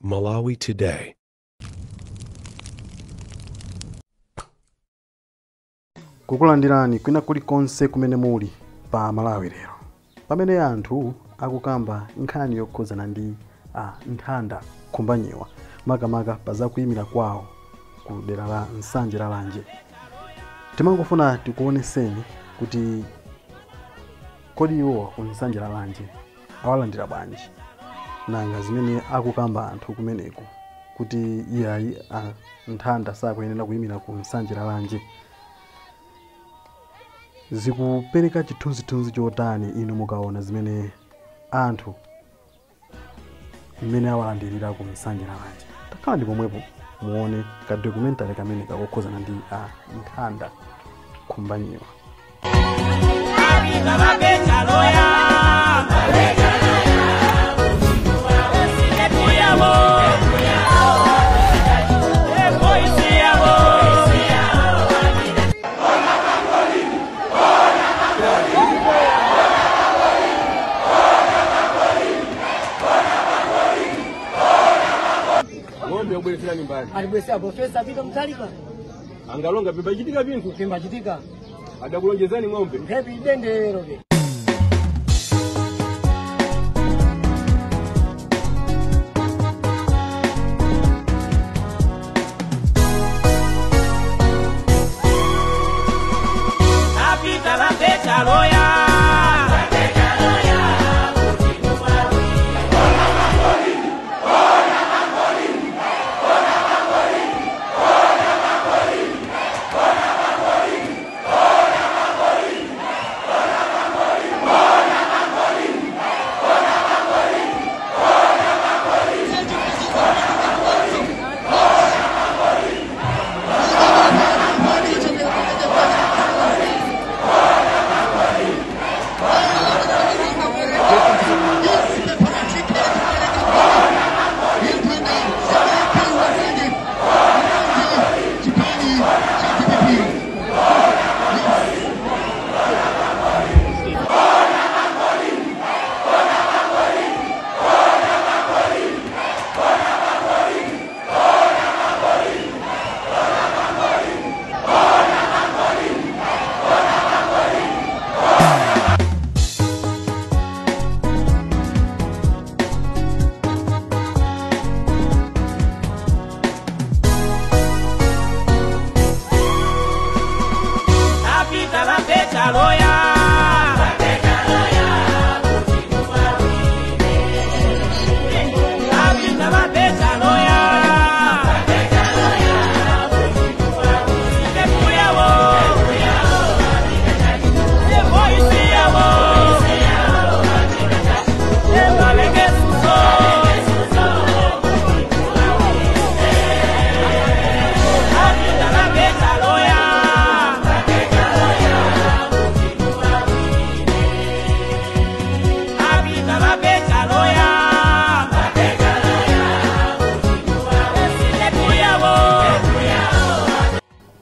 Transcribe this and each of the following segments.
Malawi Today. Kukulandirani kwina kulikonse kumene muli pa Malawi lero. Pamene anthu akukamba nkhani yokhuzana ndi nthanda khumbanyiwa makamaka pa zakuyimira kwawo ku dera la Nsanje la Lanje. Timangofuna tikuoneseni kuti kodi iwo ku Nsanje la Lanje awalandira bwanji nanga zimene akukamba anthu kumeneko kuti iyayi nthanda sakuyenera kuyimira ku Nsanje la Lanje. Zikupereka chithunzithunzi chotani inu mukaona zimene anthu mmene awalandirira ku Nsanje la Lanje. Takhala ndi pomwepo muone ka documentary kamene kakukhuzana ndi nthanda khumbanyiwa. Alibwesa profesa Vito Mtalika. Angalonga pembachitika vintu. Pembachitika. Adakulonjezani ng'ombe. Hepi dende robe. Apita la fecha loya.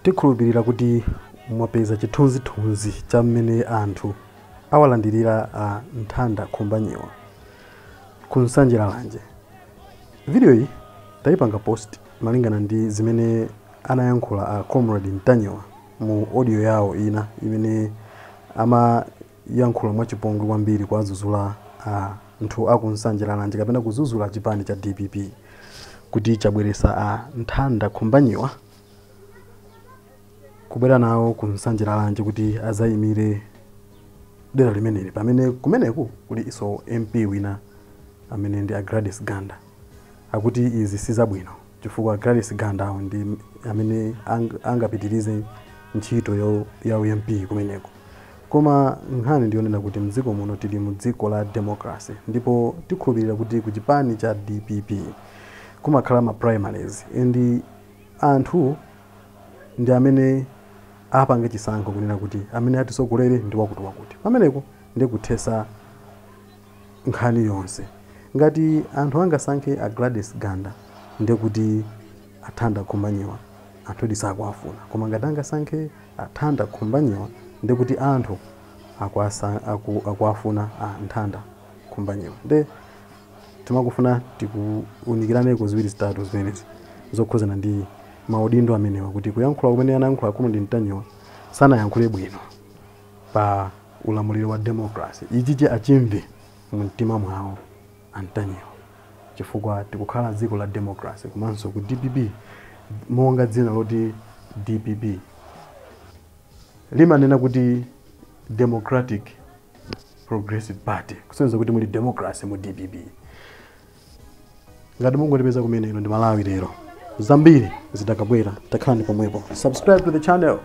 Tikhulupirira kuti mwapeza chithunzithunzi cha mmene anthu awalandirira nthanda khumbanyiwa ku Nsanje la Lanje. Video iyi tayipanga post malingana ndi zimene anayankhula Comrade Ntanyiwa mu audio yawo ina imene amayankhula mwachipongwe kwambiri kwa zuzula anthu aku Nsanje la Lanje kapena kuzuzula chipani cha DPP kuti chabweresa nthanda khumbanyiwa kubwera nawo ku Nsanje la Lanje kuti azayimire dera limeneli pamene kumeneku kuli iso MP wina amene ndi Gladys Ganda. Akuti izi sizabwino chifukwa Gladys Ganda ndi amene angapitirize ntchito ya MP kumeneko. Koma nkhani ndionena kuti mdziko muno tili mu dziko la democracy ndipo tikhulupirira kuti ku chipani cha DPP kumakhala ma primaries ndi anthu ndi amene apange chisankho kunena kuti amene atisokolere ndi wakuti pameneko ndi kuthesa nkhani yonse. Ngati anthu angasankhe Gladys Ganda ndi kuti athanda khumbanyiwa anthu disakuafuna, koma ngati angasankhe athanda khumbanyiwa ndi kuti anthu akuafuna nthanda khumbanyiwa. Nde timakufuna tikuunikirane ziwiri zitatu zimenezi zokhuzana ndi maudindo amenewa kuti kuyankhula kumene anayankhula akulu ndi Mtanyiwa sanayankhule bwino pa ulamuliro wa democracy. Ichichi achimve mu mtima mwawo Mtanyiwa chifukwa tikukhala dziko la democracy komanso ku DPP monga dzina loti DPP limanena kuti Democratic Progressive Party kusonyeza kuti muli democracy mu DPP. Ngati mungotipeza kumene ino ndi Malawi lero zambiri zitakabwera takhalani pomwepo. Subscribe to the channel.